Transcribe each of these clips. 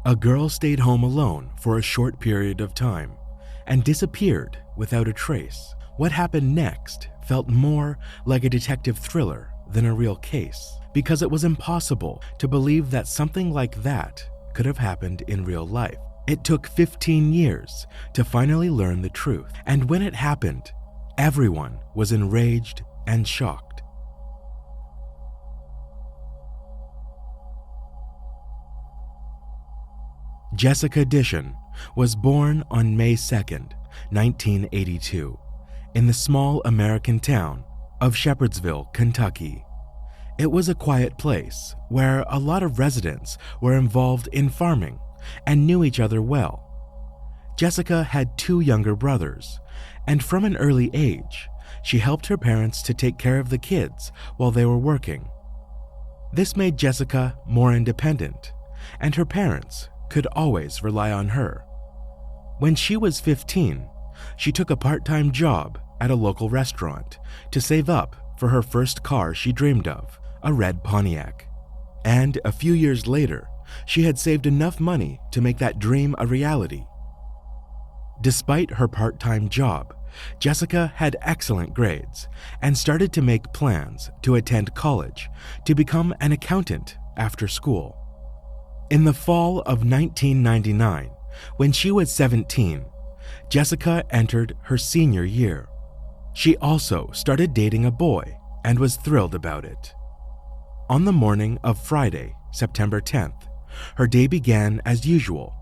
A girl stayed home alone for a short period of time and disappeared without a trace. What happened next felt more like a detective thriller than a real case, because it was impossible to believe that something like that could have happened in real life. It took 15 years to finally learn the truth, and when it happened, everyone was enraged and shocked. Jessica Dishon was born on May 2nd, 1982, in the small American town of Shepherdsville, Kentucky. It was a quiet place where a lot of residents were involved in farming and knew each other well. Jessica had 2 younger brothers, and from an early age, she helped her parents to take care of the kids while they were working. This made Jessica more independent, and her parents could always rely on her. When she was 15, she took a part-time job at a local restaurant to save up for her first car she dreamed of, a red Pontiac. And a few years later, she had saved enough money to make that dream a reality. Despite her part-time job, Jessica had excellent grades and started to make plans to attend college to become an accountant after school. In the fall of 1999, when she was 17, Jessica entered her senior year. She also started dating a boy and was thrilled about it. On the morning of Friday, September 10th, her day began as usual.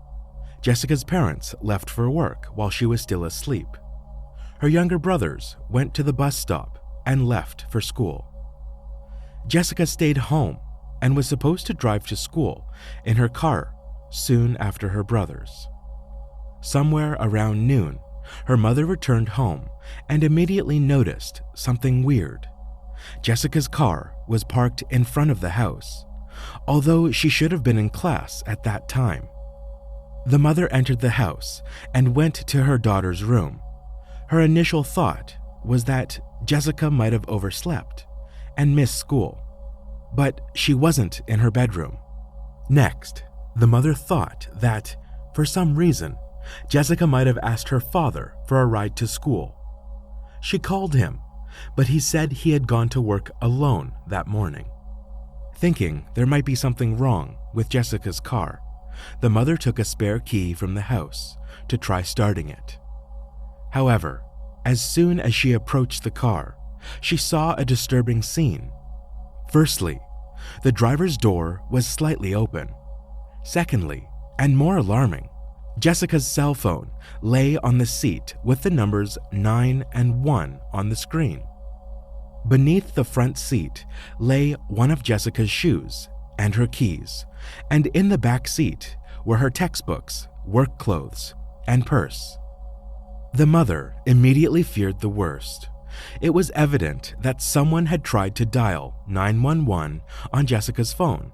Jessica's parents left for work while she was still asleep. Her younger brothers went to the bus stop and left for school. Jessica stayed home and was supposed to drive to school in her car soon after her brothers. Somewhere around noon, her mother returned home and immediately noticed something weird. Jessica's car was parked in front of the house, although she should have been in class at that time. The mother entered the house and went to her daughter's room. Her initial thought was that Jessica might have overslept and missed school, but she wasn't in her bedroom. Next, the mother thought that, for some reason, Jessica might have asked her father for a ride to school. She called him, but he said he had gone to work alone that morning. Thinking there might be something wrong with Jessica's car, the mother took a spare key from the house to try starting it. However, as soon as she approached the car, she saw a disturbing scene. Firstly, the driver's door was slightly open. Secondly, and more alarming, Jessica's cell phone lay on the seat with the numbers 9 and 1 on the screen. Beneath the front seat lay one of Jessica's shoes and her keys, and in the back seat were her textbooks, work clothes, and purse. The mother immediately feared the worst. It was evident that someone had tried to dial 911 on Jessica's phone,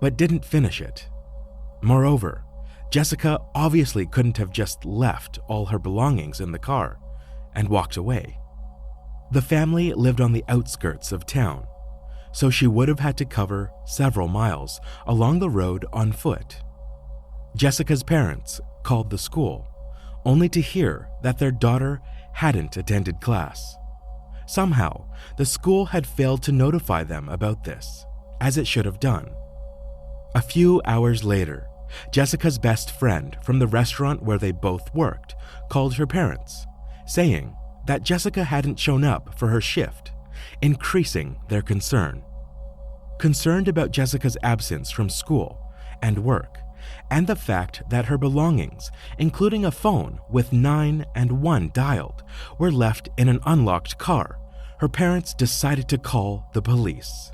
but didn't finish it. Moreover, Jessica obviously couldn't have just left all her belongings in the car and walked away. The family lived on the outskirts of town, so she would have had to cover several miles along the road on foot. Jessica's parents called the school, only to hear that their daughter hadn't attended class. Somehow, the school had failed to notify them about this, as it should have done. A few hours later, Jessica's best friend from the restaurant where they both worked called her parents, saying that Jessica hadn't shown up for her shift, increasing their concern. Concerned about Jessica's absence from school and work, and the fact that her belongings, including a phone with 9 and 1 dialed, were left in an unlocked car, her parents decided to call the police.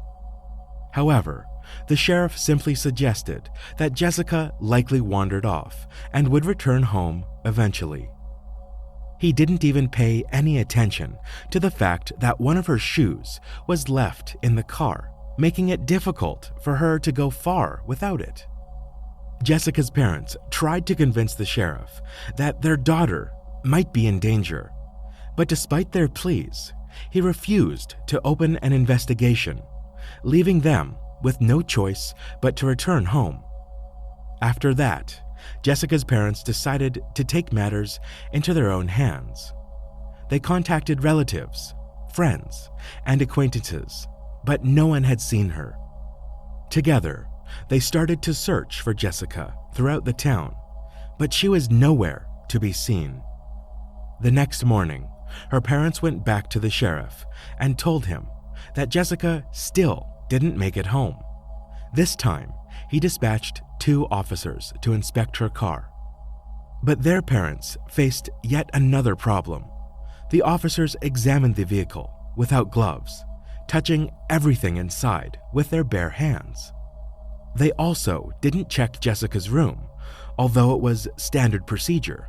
However, the sheriff simply suggested that Jessica likely wandered off and would return home eventually. He didn't even pay any attention to the fact that one of her shoes was left in the car, making it difficult for her to go far without it. Jessica's parents tried to convince the sheriff that their daughter might be in danger, but despite their pleas, he refused to open an investigation, leaving them with no choice but to return home. After that, Jessica's parents decided to take matters into their own hands. They contacted relatives, friends, and acquaintances, but no one had seen her. Together, they started to search for Jessica throughout the town, but she was nowhere to be seen. The next morning, her parents went back to the sheriff and told him that Jessica still didn't make it home. This time, he dispatched 2 officers to inspect her car. But their parents faced yet another problem. The officers examined the vehicle without gloves, touching everything inside with their bare hands. They also didn't check Jessica's room, although it was standard procedure.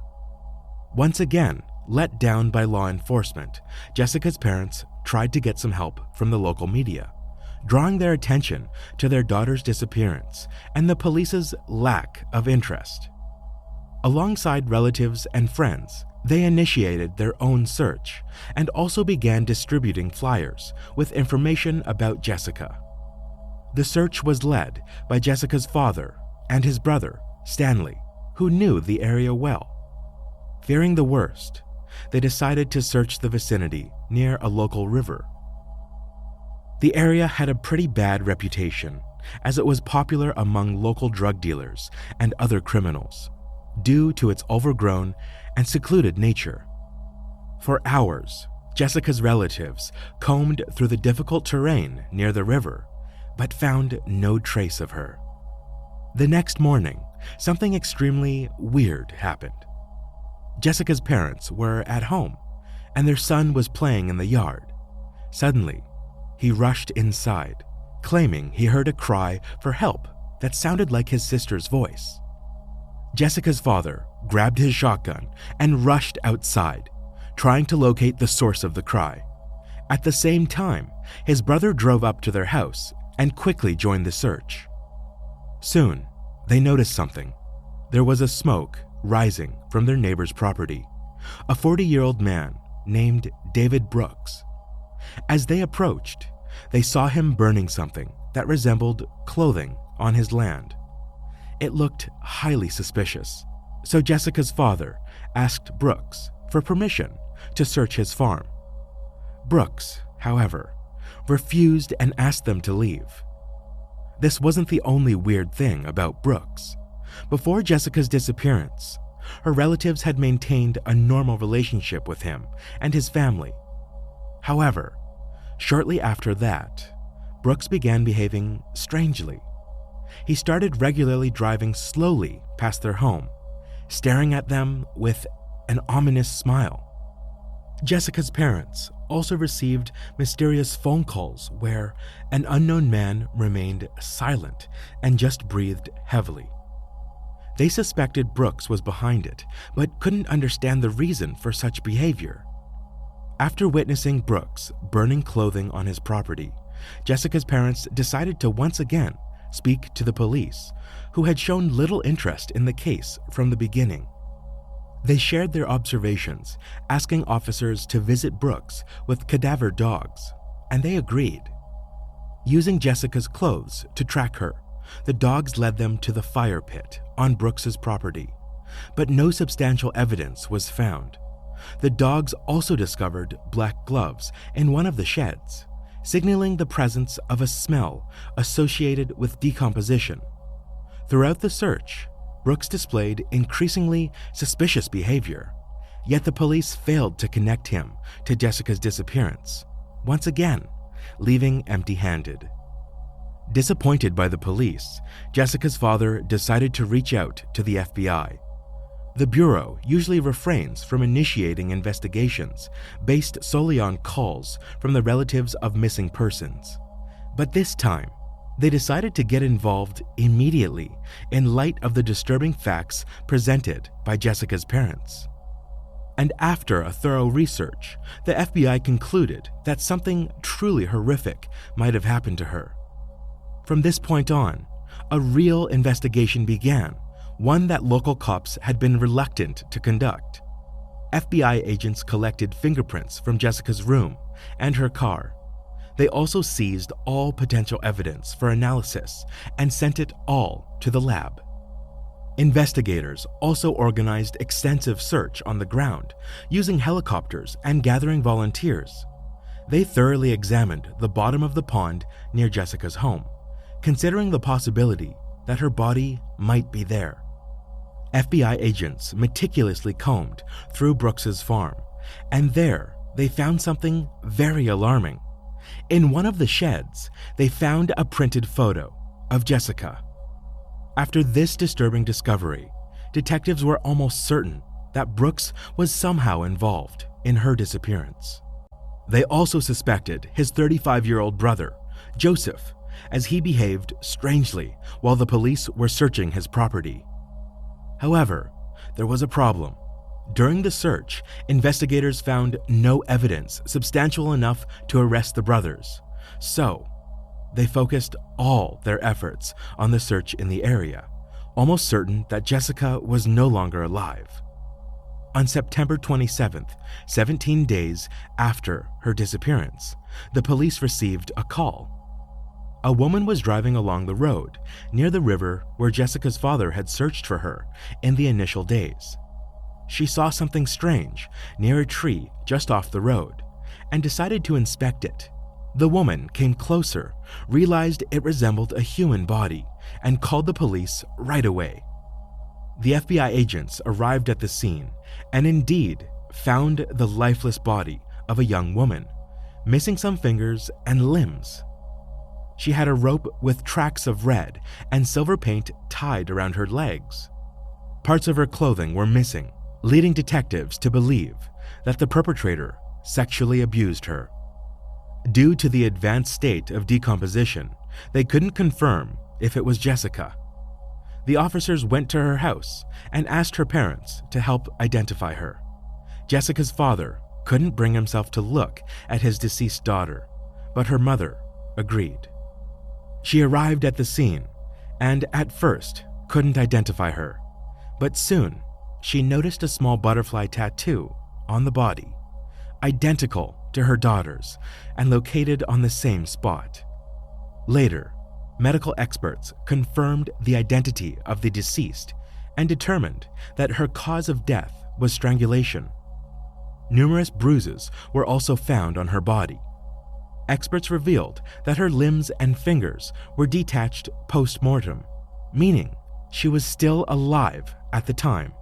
Once again, let down by law enforcement, Jessica's parents tried to get some help from the local media, drawing their attention to their daughter's disappearance and the police's lack of interest. Alongside relatives and friends, they initiated their own search and also began distributing flyers with information about Jessica. The search was led by Jessica's father and his brother, Stanley, who knew the area well. Fearing the worst, they decided to search the vicinity near a local river. The area had a pretty bad reputation, as it was popular among local drug dealers and other criminals, due to its overgrown and secluded nature. For hours, Jessica's relatives combed through the difficult terrain near the river, but found no trace of her. The next morning, something extremely weird happened. Jessica's parents were at home, and their son was playing in the yard. Suddenly, he rushed inside, claiming he heard a cry for help that sounded like his sister's voice. Jessica's father grabbed his shotgun and rushed outside, trying to locate the source of the cry. At the same time, his brother drove up to their house and quickly joined the search. Soon, they noticed something. There was a smoke rising from their neighbor's property, a 40-year-old man named David Brooks. As they approached, they saw him burning something that resembled clothing on his land. It looked highly suspicious, so Jessica's father asked Brooks for permission to search his farm. Brooks, however, refused and asked them to leave. This wasn't the only weird thing about Brooks. Before Jessica's disappearance, her relatives had maintained a normal relationship with him and his family. However, shortly after that, Brooks began behaving strangely. He started regularly driving slowly past their home, staring at them with an ominous smile. Jessica's parents also received mysterious phone calls where an unknown man remained silent and just breathed heavily. They suspected Brooks was behind it, but couldn't understand the reason for such behavior. After witnessing Brooks burning clothing on his property, Jessica's parents decided to once again speak to the police, who had shown little interest in the case from the beginning. They shared their observations, asking officers to visit Brooks with cadaver dogs, and they agreed. Using Jessica's clothes to track her, the dogs led them to the fire pit on Brooks's property, but no substantial evidence was found. The dogs also discovered black gloves in one of the sheds, signaling the presence of a smell associated with decomposition. Throughout the search, Brooks displayed increasingly suspicious behavior, yet the police failed to connect him to Jessica's disappearance, once again, leaving empty-handed. Disappointed by the police, Jessica's father decided to reach out to the FBI. The Bureau usually refrains from initiating investigations based solely on calls from the relatives of missing persons. But this time, they decided to get involved immediately in light of the disturbing facts presented by Jessica's parents. And after a thorough research, the FBI concluded that something truly horrific might have happened to her. From this point on, a real investigation began, one that local cops had been reluctant to conduct. FBI agents collected fingerprints from Jessica's room and her car. They also seized all potential evidence for analysis and sent it all to the lab. Investigators also organized extensive search on the ground, using helicopters and gathering volunteers. They thoroughly examined the bottom of the pond near Jessica's home, considering the possibility that her body might be there. FBI agents meticulously combed through Brooks's farm, and there they found something very alarming. In one of the sheds, they found a printed photo of Jessica. After this disturbing discovery, detectives were almost certain that Brooks was somehow involved in her disappearance. They also suspected his 35-year-old brother, Joseph, as he behaved strangely while the police were searching his property. However, there was a problem. During the search, investigators found no evidence substantial enough to arrest the brothers, so they focused all their efforts on the search in the area, almost certain that Jessica was no longer alive. On September 27th, 17 days after her disappearance, the police received a call. A woman was driving along the road near the river where Jessica's father had searched for her in the initial days. She saw something strange near a tree just off the road and decided to inspect it. The woman came closer, realized it resembled a human body, and called the police right away. The FBI agents arrived at the scene and indeed found the lifeless body of a young woman, missing some fingers and limbs. She had a rope with tracks of red and silver paint tied around her legs. Parts of her clothing were missing, leading detectives to believe that the perpetrator sexually abused her. Due to the advanced state of decomposition, they couldn't confirm if it was Jessica. The officers went to her house and asked her parents to help identify her. Jessica's father couldn't bring himself to look at his deceased daughter, but her mother agreed. She arrived at the scene and at first couldn't identify her, but soon she noticed a small butterfly tattoo on the body, identical to her daughter's and located on the same spot. Later, medical experts confirmed the identity of the deceased and determined that her cause of death was strangulation. Numerous bruises were also found on her body. Experts revealed that her limbs and fingers were detached post-mortem, meaning she was still alive at the time.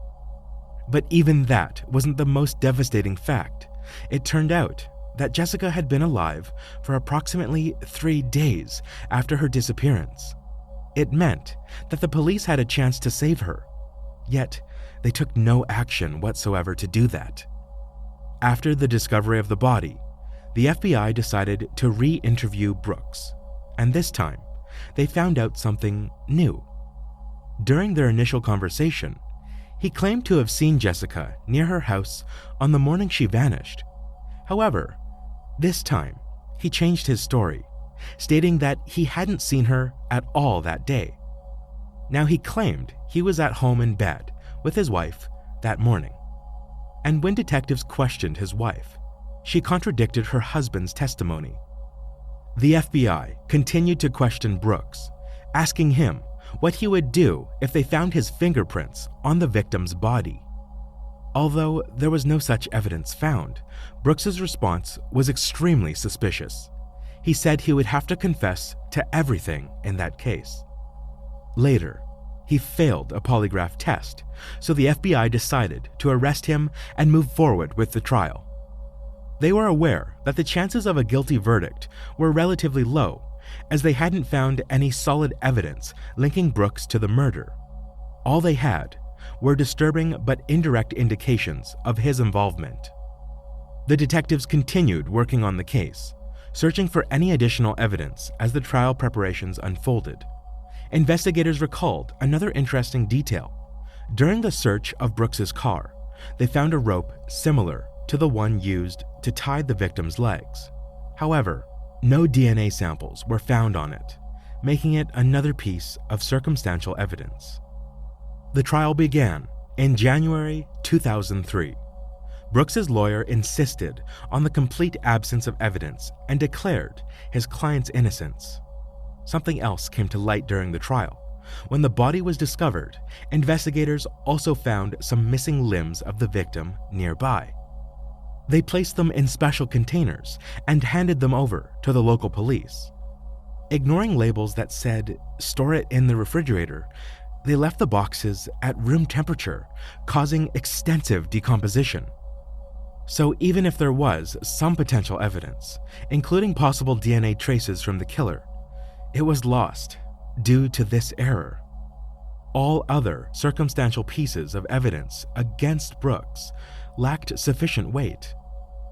But even that wasn't the most devastating fact. It turned out that Jessica had been alive for approximately 3 days after her disappearance. It meant that the police had a chance to save her, yet they took no action whatsoever to do that. After the discovery of the body, the FBI decided to re-interview Brooks, and this time, they found out something new. During their initial conversation, he claimed to have seen Jessica near her house on the morning she vanished. However, this time, he changed his story, stating that he hadn't seen her at all that day. Now he claimed he was at home in bed with his wife that morning. And when detectives questioned his wife, she contradicted her husband's testimony. The FBI continued to question Brooks, asking him what he would do if they found his fingerprints on the victim's body. Although there was no such evidence found, Brooks's response was extremely suspicious. He said he would have to confess to everything in that case. Later, he failed a polygraph test, so the FBI decided to arrest him and move forward with the trial. They were aware that the chances of a guilty verdict were relatively low, as they hadn't found any solid evidence linking Brooks to the murder. All they had were disturbing but indirect indications of his involvement. The detectives continued working on the case, searching for any additional evidence as the trial preparations unfolded. Investigators recalled another interesting detail. During the search of Brooks's car, they found a rope similar to the one used to tie the victim's legs. However, no DNA samples were found on it, making it another piece of circumstantial evidence. The trial began in January 2003. Brooks's lawyer insisted on the complete absence of evidence and declared his client's innocence. Something else came to light during the trial, When the body was discovered, investigators also found some missing limbs of the victim nearby. They placed them in special containers and handed them over to the local police. Ignoring labels that said, "store it in the refrigerator," they left the boxes at room temperature, causing extensive decomposition. So even if there was some potential evidence, including possible DNA traces from the killer, it was lost due to this error. All other circumstantial pieces of evidence against Brooks lacked sufficient weight.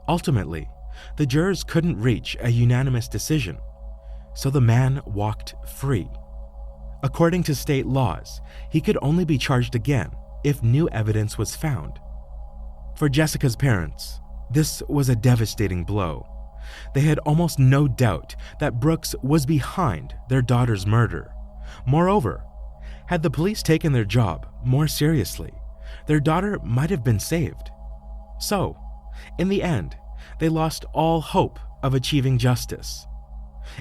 Ultimately, the jurors couldn't reach a unanimous decision, so the man walked free. According to state laws, he could only be charged again if new evidence was found. For Jessica's parents, this was a devastating blow. They had almost no doubt that Brooks was behind their daughter's murder. Moreover, had the police taken their job more seriously, their daughter might have been saved. So, in the end, they lost all hope of achieving justice.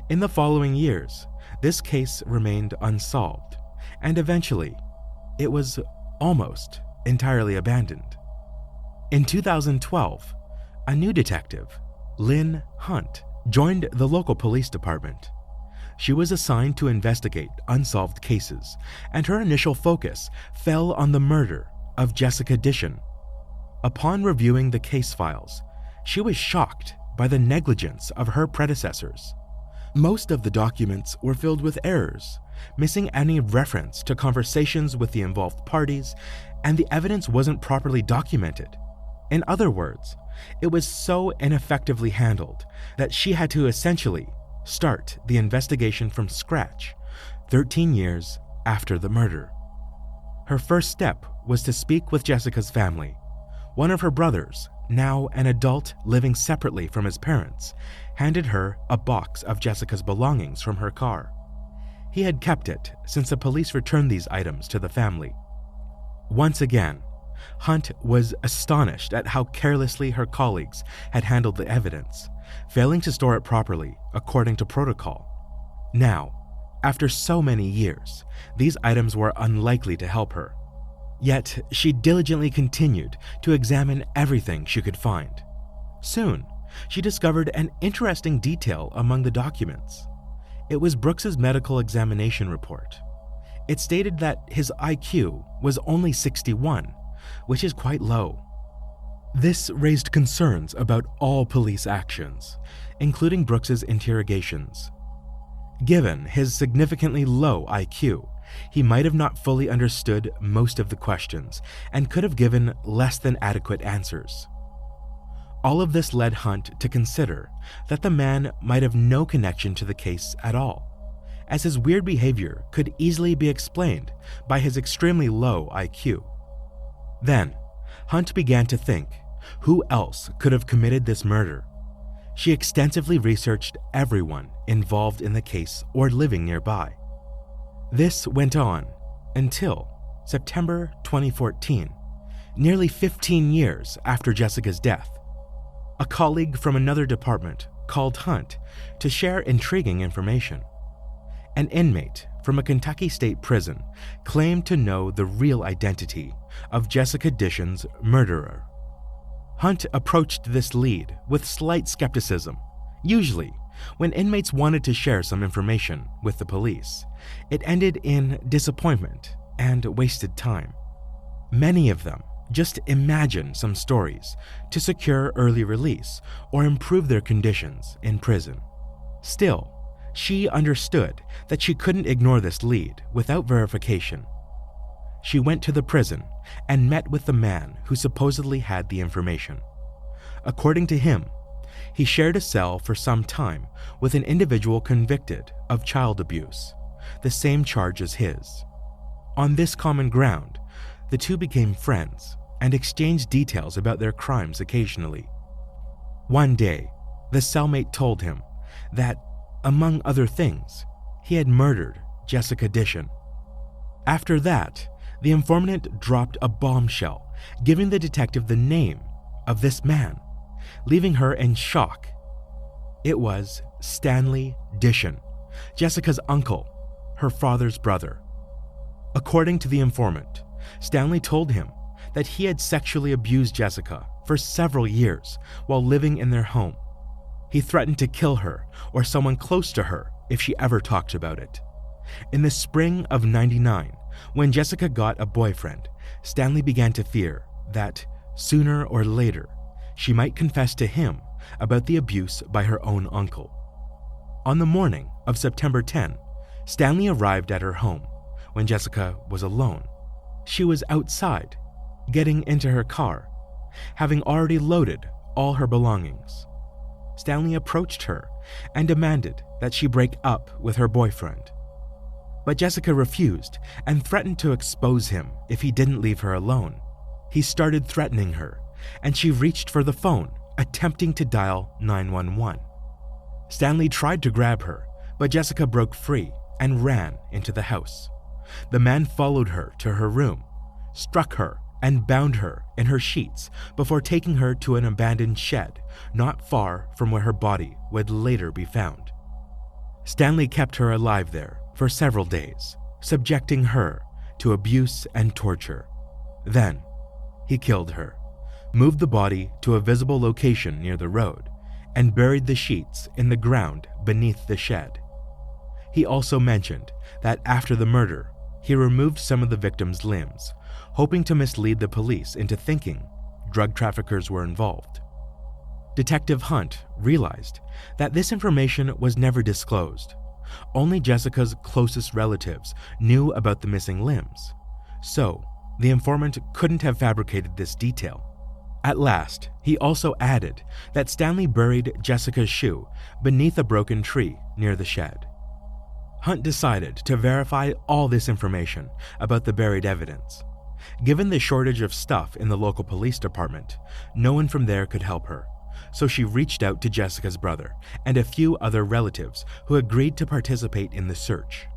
In the following years, this case remained unsolved, and eventually, it was almost entirely abandoned. In 2012, a new detective, Lynn Hunt, joined the local police department. She was assigned to investigate unsolved cases, and her initial focus fell on the murder of Jessica Dishon. Upon reviewing the case files, she was shocked by the negligence of her predecessors. Most of the documents were filled with errors, missing any reference to conversations with the involved parties, and the evidence wasn't properly documented. In other words, it was so ineffectively handled that she had to essentially start the investigation from scratch 13 years after the murder. Her first step was to speak with Jessica's family. One of her brothers, now an adult living separately from his parents, handed her a box of Jessica's belongings from her car. He had kept it since the police returned these items to the family. Once again, Hunt was astonished at how carelessly her colleagues had handled the evidence, failing to store it properly according to protocol. Now, after so many years, these items were unlikely to help her. Yet, she diligently continued to examine everything she could find. Soon, she discovered an interesting detail among the documents. It was Brooks's medical examination report. It stated that his IQ was only 61, which is quite low. This raised concerns about all police actions, including Brooks's interrogations. Given his significantly low IQ, he might have not fully understood most of the questions and could have given less than adequate answers. All of this led Hunt to consider that the man might have no connection to the case at all, as his weird behavior could easily be explained by his extremely low IQ. Then, Hunt began to think, who else could have committed this murder? She extensively researched everyone involved in the case or living nearby. This went on until September 2014, nearly 15 years after Jessica's death. A colleague from another department called Hunt to share intriguing information. An inmate from a Kentucky state prison claimed to know the real identity of Jessica Dishon's murderer. Hunt approached this lead with slight skepticism. Usually, when inmates wanted to share some information with the police, it ended in disappointment and wasted time. Many of them just imagined some stories to secure early release or improve their conditions in prison. Still, she understood that she couldn't ignore this lead without verification. She went to the prison and met with the man who supposedly had the information. According to him, he shared a cell for some time with an individual convicted of child abuse, the same charge as his. On this common ground, the two became friends and exchanged details about their crimes occasionally. One day, the cellmate told him that, among other things, he had murdered Jessica Dishon. After that, the informant dropped a bombshell, giving the detective the name of this man, leaving her in shock. It was Stanley Dishon, Jessica's uncle, her father's brother. According to the informant, Stanley told him that he had sexually abused Jessica for several years while living in their home. He threatened to kill her or someone close to her if she ever talked about it. In the spring of '99, when Jessica got a boyfriend, Stanley began to fear that, sooner or later, she might confess to him about the abuse by her own uncle. On the morning of September 10, Stanley arrived at her home when Jessica was alone. She was outside, getting into her car, having already loaded all her belongings. Stanley approached her and demanded that she break up with her boyfriend. But Jessica refused and threatened to expose him if he didn't leave her alone. He started threatening her, and she reached for the phone, attempting to dial 911. Stanley tried to grab her, but Jessica broke free and ran into the house. The man followed her to her room, struck her, and bound her in her sheets before taking her to an abandoned shed not far from where her body would later be found. Stanley kept her alive there for several days, subjecting her to abuse and torture. Then, he killed her, moved the body to a visible location near the road, and buried the sheets in the ground beneath the shed. He also mentioned that after the murder, he removed some of the victim's limbs, hoping to mislead the police into thinking drug traffickers were involved. Detective Hunt realized that this information was never disclosed. Only Jessica's closest relatives knew about the missing limbs, so the informant couldn't have fabricated this detail. At last, he also added that Stanley buried Jessica's shoe beneath a broken tree near the shed. Hunt decided to verify all this information about the buried evidence. Given the shortage of stuff in the local police department, no one from there could help her, so she reached out to Jessica's brother and a few other relatives who agreed to participate in the search.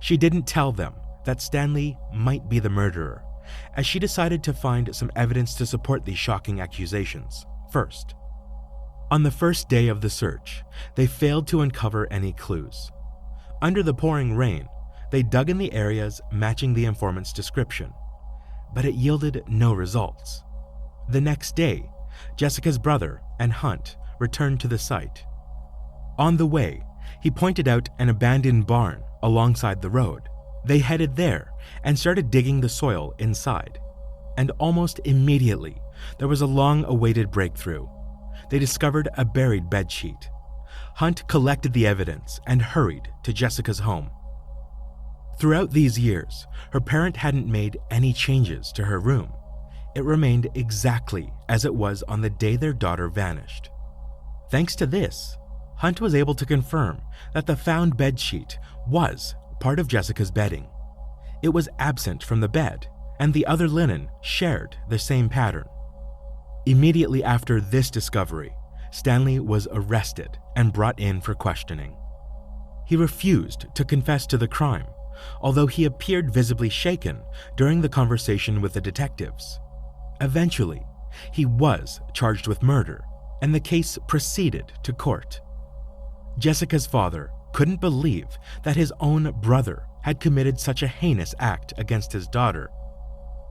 She didn't tell them that Stanley might be the murderer, as she decided to find some evidence to support these shocking accusations first. On the first day of the search, they failed to uncover any clues. Under the pouring rain, they dug in the areas matching the informant's description, but it yielded no results. The next day, Jessica's brother and Hunt returned to the site. On the way, he pointed out an abandoned barn alongside the road. They headed there and started digging the soil inside. And almost immediately, there was a long-awaited breakthrough. They discovered a buried bedsheet. Hunt collected the evidence and hurried to Jessica's home. Throughout these years, her parent hadn't made any changes to her room. It remained exactly as it was on the day their daughter vanished. Thanks to this, Hunt was able to confirm that the found bedsheet was part of Jessica's bedding. It was absent from the bed, and the other linen shared the same pattern. Immediately after this discovery, Stanley was arrested and brought in for questioning. He refused to confess to the crime, although he appeared visibly shaken during the conversation with the detectives. Eventually, he was charged with murder, and the case proceeded to court. Jessica's father couldn't believe that his own brother had committed such a heinous act against his daughter.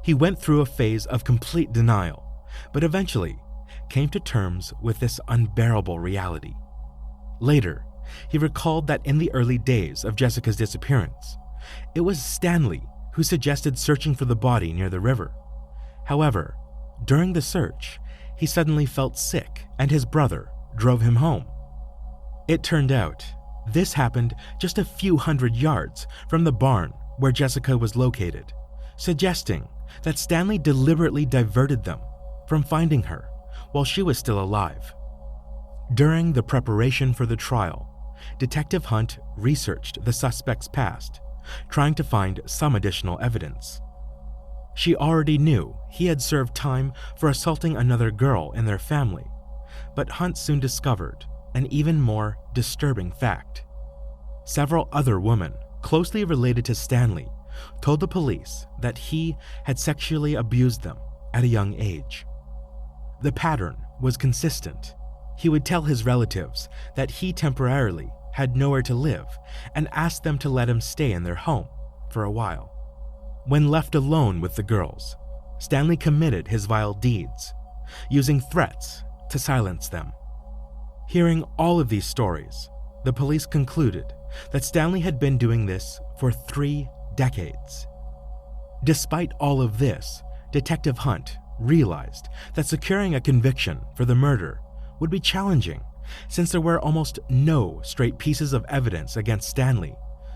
He went through a phase of complete denial, but eventually came to terms with this unbearable reality. Later, he recalled that in the early days of Jessica's disappearance, it was Stanley who suggested searching for the body near the river. However, during the search, he suddenly felt sick and his brother drove him home. It turned out this happened just a few hundred yards from the barn where Jessica was located, suggesting that Stanley deliberately diverted them from finding her while she was still alive. During the preparation for the trial, Detective Hunt researched the suspect's past, trying to find some additional evidence. She already knew he had served time for assaulting another girl in their family, but Hunt soon discovered an even more disturbing fact. Several other women closely related to Stanley told the police that he had sexually abused them at a young age. The pattern was consistent. He would tell his relatives that he temporarily had nowhere to live and asked them to let him stay in their home for a while. When left alone with the girls, Stanley committed his vile deeds, using threats to silence them. Hearing all of these stories, the police concluded that Stanley had been doing this for 3 decades. Despite all of this, Detective Hunt realized that securing a conviction for the murder would be challenging since there were almost no straight pieces of evidence against Stanley,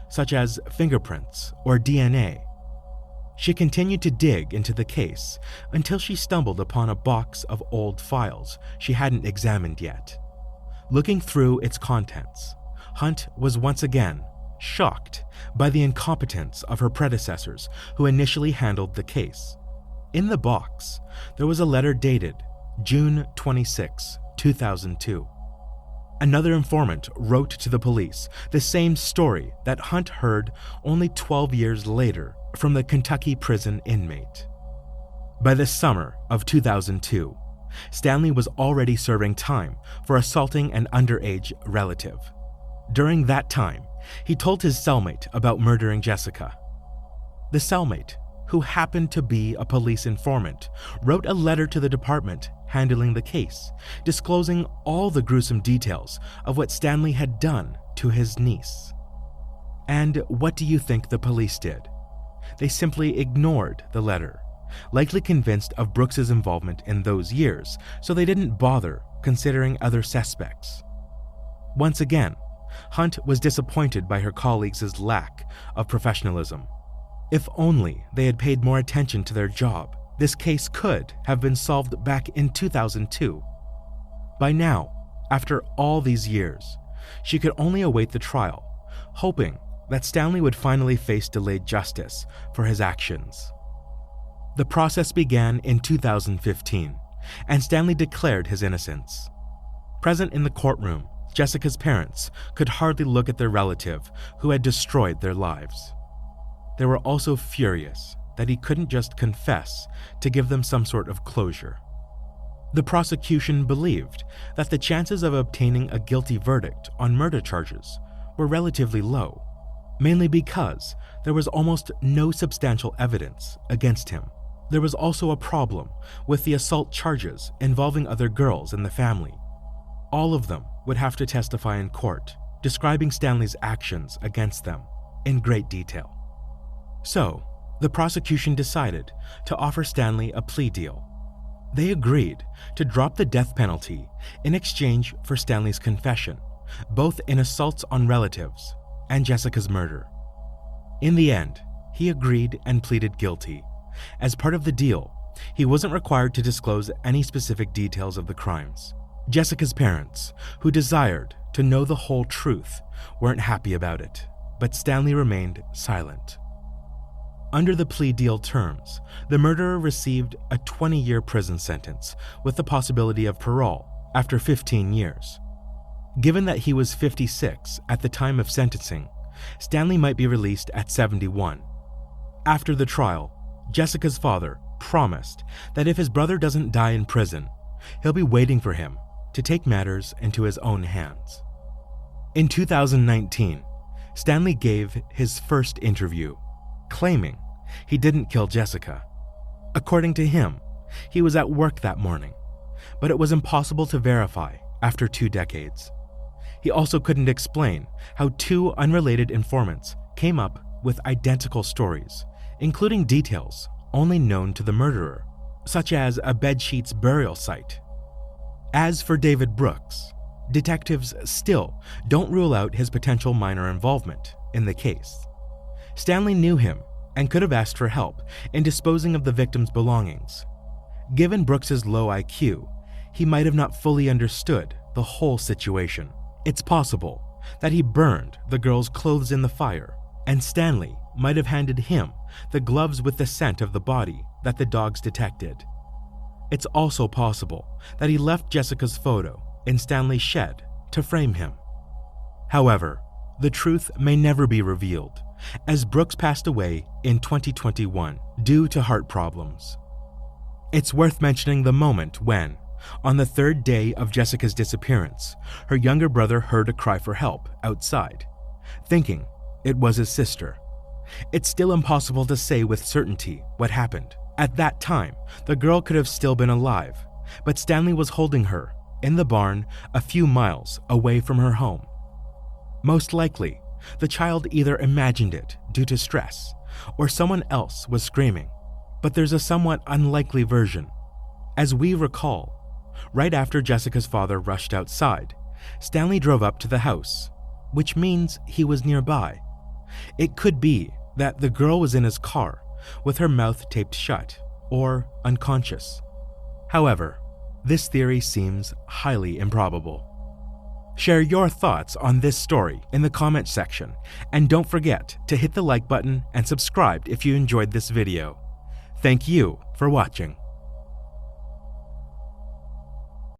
such as fingerprints or DNA. She continued to dig into the case until she stumbled upon a box of old files she hadn't examined yet. Looking through its contents, Hunt was once again shocked by the incompetence of her predecessors who initially handled the case. In the box, there was a letter dated June 26, 2002. Another informant wrote to the police the same story that Hunt heard only 12 years later from the Kentucky prison inmate. By the summer of 2002, Stanley was already serving time for assaulting an underage relative. During that time, he told his cellmate about murdering Jessica. The cellmate, who happened to be a police informant, wrote a letter to the department handling the case, disclosing all the gruesome details of what Stanley had done to his niece. And what do you think the police did? They simply ignored the letter, likely convinced of Brooks's involvement in those years, so they didn't bother considering other suspects. Once again, Hunt was disappointed by her colleagues' lack of professionalism. If only they had paid more attention to their job, this case could have been solved back in 2002. By now, after all these years, she could only await the trial, hoping that Stanley would finally face delayed justice for his actions. The process began in 2015, and Stanley declared his innocence. Present in the courtroom, Jessica's parents could hardly look at their relative who had destroyed their lives. They were also furious that he couldn't just confess to give them some sort of closure. The prosecution believed that the chances of obtaining a guilty verdict on murder charges were relatively low, mainly because there was almost no substantial evidence against him. There was also a problem with the assault charges involving other girls in the family. All of them would have to testify in court, describing Stanley's actions against them in great detail. So, the prosecution decided to offer Stanley a plea deal. They agreed to drop the death penalty in exchange for Stanley's confession, both in assaults on relatives and Jessica's murder. In the end, he agreed and pleaded guilty. As part of the deal, he wasn't required to disclose any specific details of the crimes. Jessica's parents, who desired to know the whole truth, weren't happy about it, but Stanley remained silent. Under the plea deal terms, the murderer received a 20-year prison sentence with the possibility of parole after 15 years. Given that he was 56 at the time of sentencing, Stanley might be released at 71. After the trial, Jessica's father promised that if his brother doesn't die in prison, he'll be waiting for him to take matters into his own hands. In 2019, Stanley gave his first interview, claiming he didn't kill Jessica. According to him, he was at work that morning, but it was impossible to verify after 2 decades. He also couldn't explain how 2 unrelated informants came up with identical stories, including details only known to the murderer, such as a bedsheet's burial site. As for David Brooks, detectives still don't rule out his potential minor involvement in the case. Stanley knew him and could have asked for help in disposing of the victim's belongings. Given Brooks's low IQ, he might have not fully understood the whole situation. It's possible that he burned the girl's clothes in the fire, and Stanley might have handed him the gloves with the scent of the body that the dogs detected. It's also possible that he left Jessica's photo in Stanley's shed to frame him. However, the truth may never be revealed, as Brooks passed away in 2021 due to heart problems. It's worth mentioning the moment when, on the 3rd day of Jessica's disappearance, her younger brother heard a cry for help outside, thinking it was his sister. it's still impossible to say with certainty what happened. At that time, the girl could have still been alive, but Stanley was holding her in the barn a few miles away from her home. Most likely, the child either imagined it due to stress or someone else was screaming, but there's a somewhat unlikely version. As we recall, right after Jessica's father rushed outside, Stanley drove up to the house, which means he was nearby. It could be that the girl was in his car with her mouth taped shut or unconscious. However, this theory seems highly improbable. Share your thoughts on this story in the comments section, and don't forget to hit the like button and subscribe if you enjoyed this video. Thank you for watching.